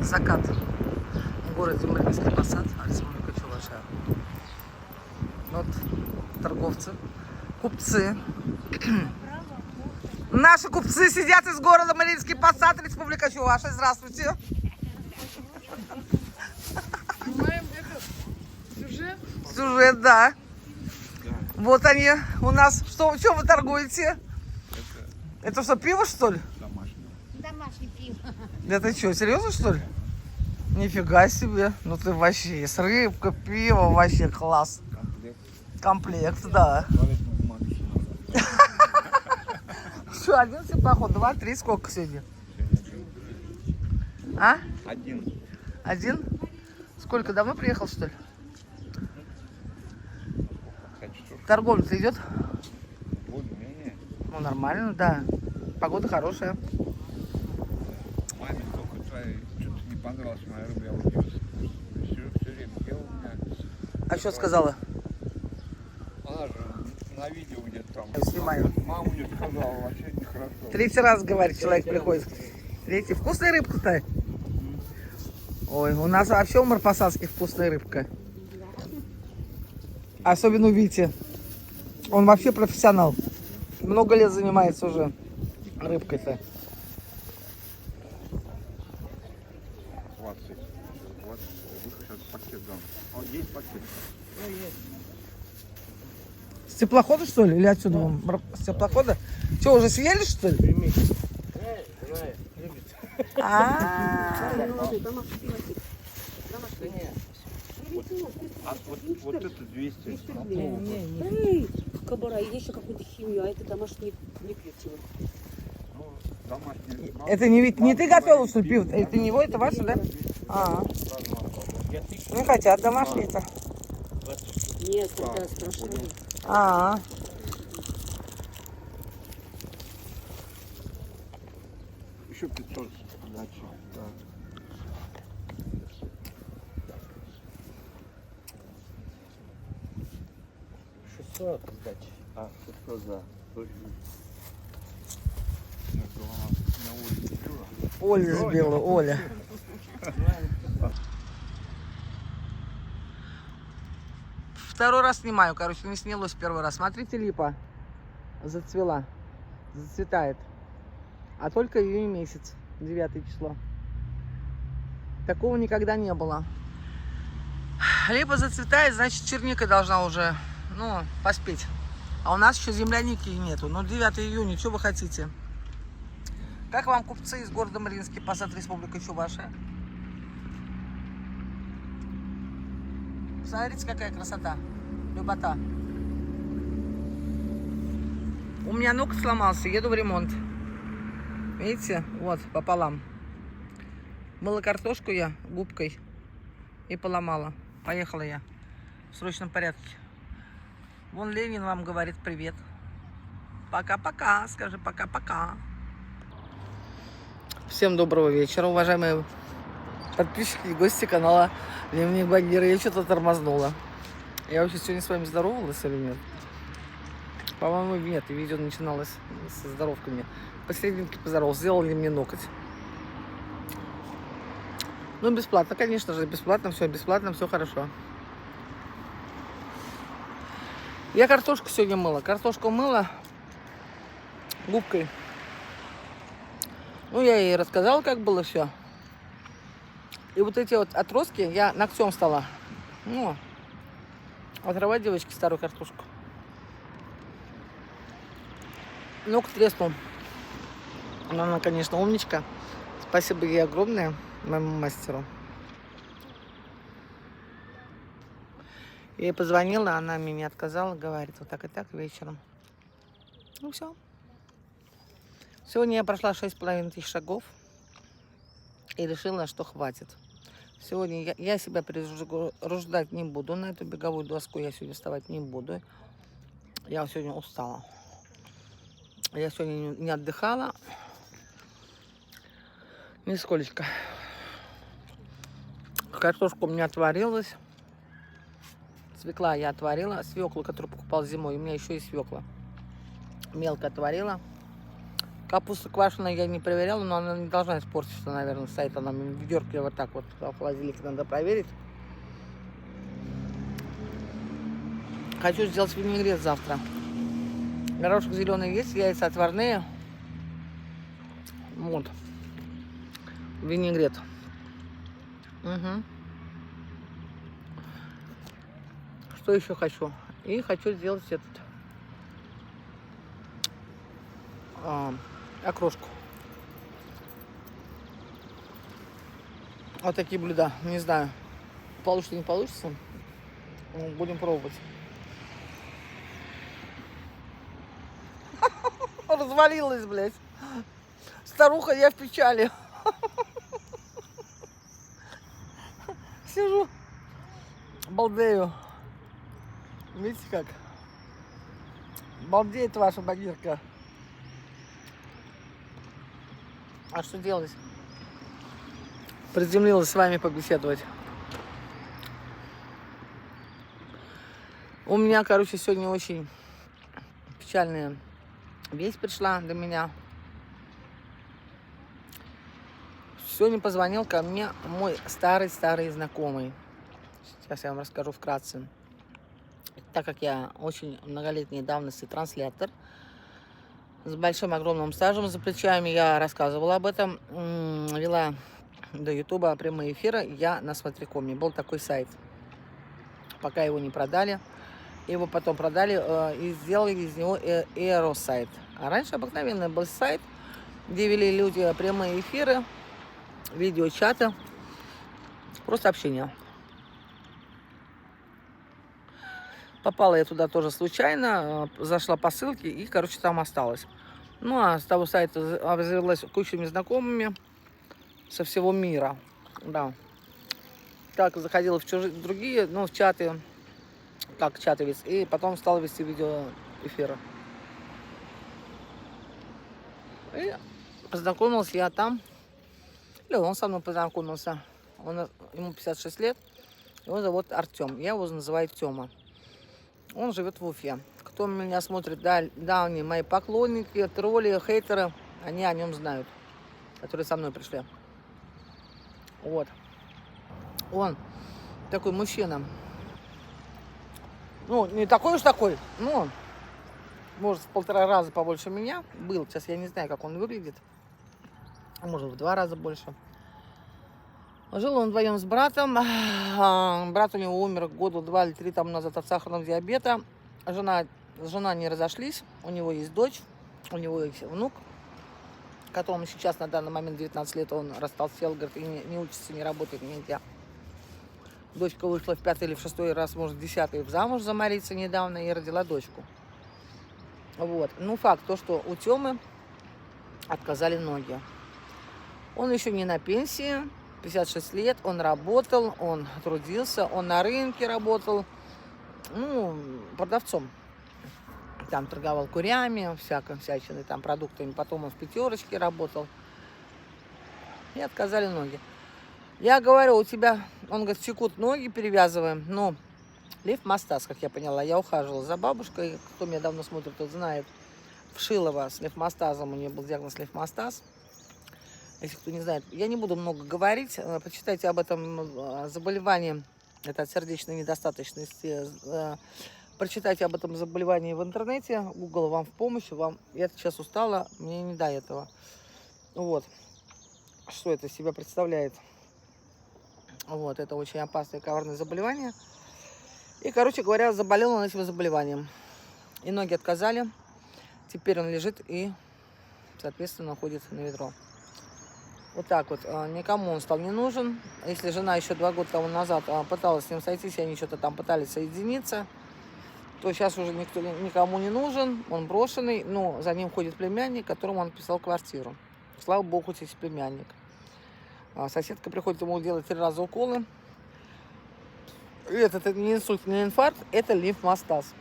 Закат в городе Мариинский Посад, Республика Чувашия. Вот торговцы, купцы. Наши купцы сидят из города Мариинский Посад, Республика Чувашия. Здравствуйте. Снимаем этот сюжет. Сюжет, да. Вот они у нас. Что вы торгуете? Это что, пиво, что ли? Домашнее пиво. Это что, серьезно, что ли? Нифига себе. Ну ты вообще, есть рыбка, пиво, вообще класс. Комплект, да. Что, один теплоход, 2, 3, сколько сегодня? А? Один? Сколько, давно приехал, что ли? Торговля-то идет? Ну, нормально, да. Погода хорошая. Маме только твоей что-то не понравилась моя рыба. Я вот все время ел у меня. А что сказала? Она же на видео где-то там. Снимаю. Мама мне сказала, вообще нехорошо. Третий раз, говорит, человек приходит. Третий. Вкусная рыбка-то? Ой, у нас вообще у Марпасадских вкусная рыбка. Особенно у Вити. Он вообще профессионал. Много лет занимается уже рыбкой-то. 20. Вот, сейчас пакет дам. Вот есть пакет. С теплохода, что ли? Или отсюда? Вам? С теплохода? Что, уже съели, что ли? А вот это 200. Эй, кабара, и еще какую-то химию, а это домашний не пьете. Ну, домашний. Это не ты готовил, что ли, пиво? Это не его, это ваше, да? Не хотят домашние-то. Нет, это страшно. Еще 500 сдачи. Да. Сдачи. А, 600, да. На улице пиво. Оля сбила, Оля. Второй раз снимаю, короче, не снялось первый раз. Смотрите, липа зацвела, зацветает. А только июнь месяц, 9 число. Такого никогда не было. Липа зацветает, значит, черника должна уже, ну, поспеть. А у нас еще земляники нету. Ну, 9 июня, что вы хотите? Как вам купцы из города Мариинский Посад, Республика Чувашия? Смотрите, какая красота, любота. У меня ноготь сломался, еду в ремонт. Видите, вот, пополам. Мыла картошку я губкой и поломала. Поехала я в срочном порядке. Вон Ленин вам говорит привет. Пока-пока, скажи пока-пока. Всем доброго вечера, уважаемые подписчики и гости канала Дневник Багира. Я что-то тормознула. Я вообще сегодня с вами здоровалась или нет? По-моему, нет. И видео начиналось со здоровками. Посерединке поздоровалась. Сделали мне ноготь. Ну, бесплатно, конечно же. Бесплатно, все хорошо. Я картошку сегодня мыла. Картошку мыла губкой. Ну, я ей рассказала, как было все. И вот эти вот отростки я ногтем стала, ну, отрывать девочке старую картошку. Ноготь треснул. Но она, конечно, умничка. Спасибо ей огромное, моему мастеру. Я ей позвонила, она мне не отказала, говорит, вот так и так вечером. Ну все. Сегодня я прошла 6500 шагов и решила, что хватит. Сегодня я себя перерождать не буду. На эту беговую доску я сегодня вставать не буду. Я сегодня устала. Я сегодня не отдыхала. Нисколечко. Картошка у меня отварилась. Свекла я отварила. Свеклу, которую покупала зимой. У меня еще и свекла. Мелко отварила. Капусту квашеную я не проверяла, но она не должна испортиться, наверное, стоит она в ведерке вот так вот. В холодильнике надо проверить. Хочу сделать винегрет завтра. Горошек зеленый есть, яйца отварные. Вот. Винегрет. Угу. Что еще хочу? И хочу сделать этот окрошку. Вот такие блюда. Не знаю, получится, не получится. Будем пробовать. Развалилась, блядь. Старуха, я в печали. Сижу, балдею. Видите как? Балдеет ваша багирка. А что делать? Приземлилась с вами побеседовать. У меня, короче, сегодня очень печальная весть пришла до меня. Сегодня позвонил ко мне мой старый знакомый. Сейчас я вам расскажу вкратце. Так как я очень многолетней давности транслятор, с большим огромным стажем за плечами, я рассказывала об этом, вела до Ютуба прямые эфиры я на Смотрикоме. Был такой сайт, пока его не продали. Его потом продали и сделали из него сайт. А раньше обыкновенный был сайт, где вели люди прямые эфиры, видеочаты, просто общение. Попала я туда тоже случайно, зашла по ссылке и, короче, там осталась. Ну, а с того сайта обзавелась кучами знакомыми со всего мира. Да. Так, заходила в другие, ну, в чаты, так, чаты вести, и потом стала вести видеоэфиры. И познакомился я там, или он со мной познакомился. Ему 56 лет, его зовут Артем, я его называю Тёма. Он живет в Уфе. Кто меня смотрит, давние мои поклонники, тролли, хейтеры, они о нем знают, которые со мной пришли. Вот. Он такой мужчина. Ну, не такой уж такой, но, может, в 1,5 раза побольше меня был. Сейчас я не знаю, как он выглядит. Может, в 2 раза больше. Жил он вдвоем с братом. Брат у него умер года 2 или 3 тому назад от сахарного диабета. Жена не разошлись. У него есть дочь, у него есть внук, которому сейчас на данный момент 19 лет. Он растолстел, говорит, и не учится, не работает нигде. Дочка вышла в 5-й или в 6-й раз, может, в 10-й замуж за Марицей недавно и родила дочку. Вот. Ну, факт то, что у Тёмы отказали ноги. Он еще не на пенсии. 56 лет, он работал, он трудился, он на рынке работал, ну, продавцом. Там торговал курями, всячиной, там, продуктами. Потом он в пятерочке работал. И отказали ноги. Я говорю, у тебя, он говорит, секут ноги, перевязываем. Ну, лимфостаз, как я поняла. Я ухаживала за бабушкой, кто меня давно смотрит, тот знает. Вшилова с лимфостазом, у нее был диагноз лимфостаз. Если кто не знает, я не буду много говорить, почитайте об этом заболевании, это от сердечной недостаточности, прочитайте об этом заболевании в интернете, Google вам в помощь, я сейчас устала, мне не до этого. Вот, что это из себя представляет. Вот, это очень опасное, коварное заболевание. И, короче говоря, заболел он этим заболеванием. И ноги отказали, теперь он лежит и соответственно, уходит на ведро. Вот так вот. Никому он стал не нужен. Если жена еще 2 года тому назад пыталась с ним сойтись, они что-то там пытались соединиться, то сейчас уже никто никому не нужен, он брошенный, но за ним ходит племянник, которому он писал квартиру. Слава богу, хоть есть племянник. Соседка приходит ему делать 3 раза уколы. И это не инсульт, не инфаркт, это лимфомастаз.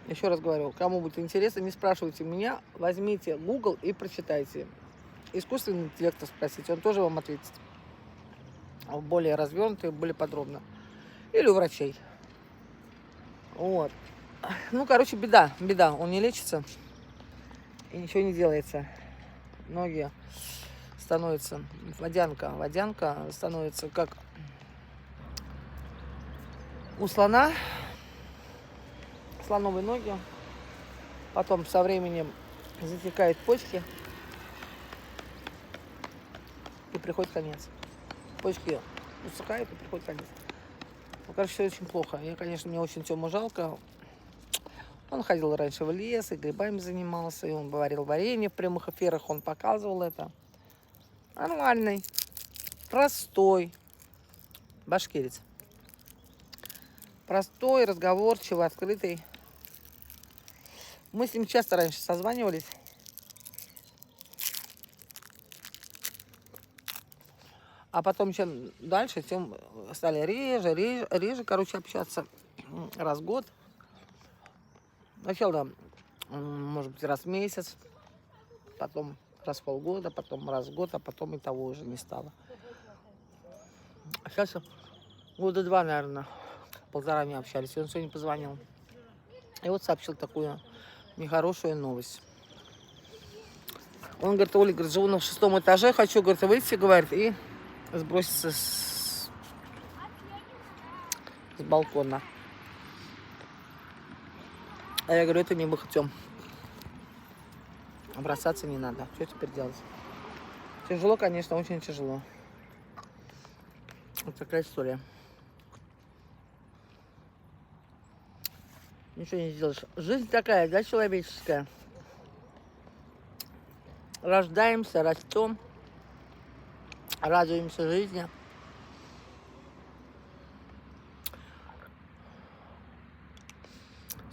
Еще раз говорю, кому будет интересно, не спрашивайте меня, возьмите Google и прочитайте. Искусственный интеллект спросите, он тоже вам ответит. Более развернуто и более подробно. Или у врачей. Вот. Ну, короче, беда. Он не лечится. И ничего не делается. Ноги становятся... Водянка становится как у слона. Слоновые ноги. Потом со временем затекают почки. И приходит конец. Почки усыхают, и приходит конец. Ну, короче, все очень плохо. Мне очень Тему жалко. Он ходил раньше в лес, и грибами занимался, и он варил варенье в прямых эфирах, он показывал это. Нормальный, простой башкирец. Простой, разговорчивый, открытый. Мы с ним часто раньше созванивались. А потом, чем дальше, тем стали реже, короче, общаться раз в год. Сначала, может быть, раз в месяц, потом раз в полгода, потом раз в год, а потом и того уже не стало. А сейчас 2 года, наверное, 1,5 не общались. И он сегодня позвонил. И вот сообщил такую нехорошую новость. Он говорит: Оля, говорит, живу на 6-м этаже, хочу, говорит, выйти, говорит, и сброситься с балкона. А я говорю, это не выход, Тём. Бросаться не надо. Что теперь делать? Тяжело, конечно, очень тяжело. Вот такая история. Ничего не сделаешь. Жизнь такая, да, человеческая. Рождаемся, растем, радуемся жизни.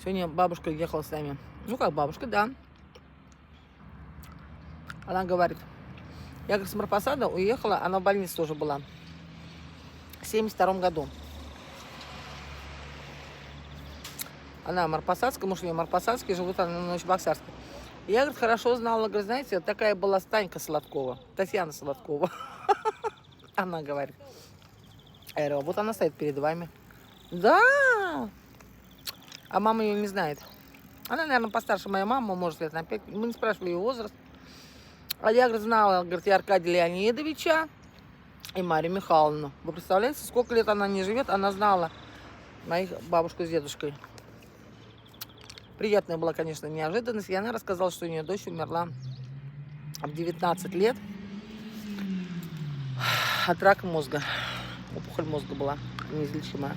Сегодня бабушка ехала с нами. Ну, как бабушка, да. Она говорит, я, говорит, с Марпасада уехала, она в больнице тоже была. В 1972 году. Она марпасадская, муж ее марпасадский, живут она на Новочебоксарске. Я, говорит, хорошо знала, говорит, знаете, такая была Станька Солодкова, Татьяна Солодкова. Она говорит. Я говорю, вот она стоит перед вами. Да. А мама ее не знает. Она, наверное, постарше моей мамы, может, лет на 5. Мы не спрашивали ее возраст. А я, говорит, знала, говорит, и Аркадия Леонидовича, и Марию Михайловну. Вы представляете, сколько лет она не живет, она знала моих бабушку с дедушкой. Приятная была, конечно, неожиданность. И она рассказала, что у нее дочь умерла в 19 лет от рака мозга. Опухоль мозга была неизлечимая.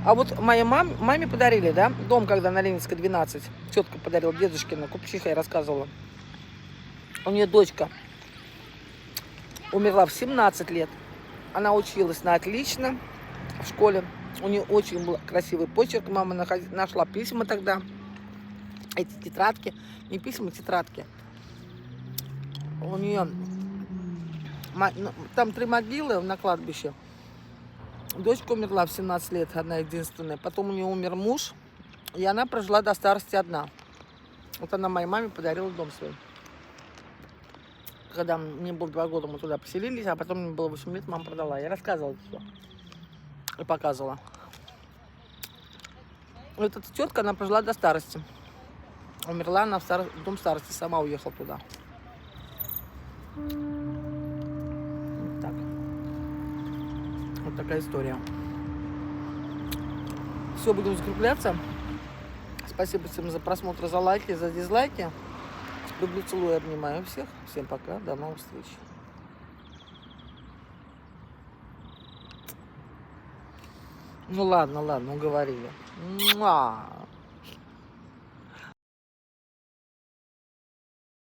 А вот моей маме подарили, да, дом, когда на Ленинской 12. Тетка подарила, дедушкина, купчиха, я рассказывала. У нее дочка умерла в 17 лет. Она училась на отлично в школе. У нее очень был красивый почерк. Мама нашла письма тогда. Эти тетрадки. Не письма, а тетрадки. У нее там 3 могилы на кладбище. Дочка умерла в 17 лет, одна единственная. Потом у нее умер муж. И она прожила до старости одна. Вот она моей маме подарила дом свой. Когда мне было 2 года, мы туда поселились, а потом мне было 8 лет, мама продала. Я рассказывала все. И показывала. Вот эта тетка, она прожила до старости. Умерла она в дом старости, сама уехала туда. Вот так. Вот такая история. Все, будем закругляться. Спасибо всем за просмотр, за лайки, за дизлайки. Люблю, целую, обнимаю всех. Всем пока, до новых встреч. Ну ладно, уговорили. Муа.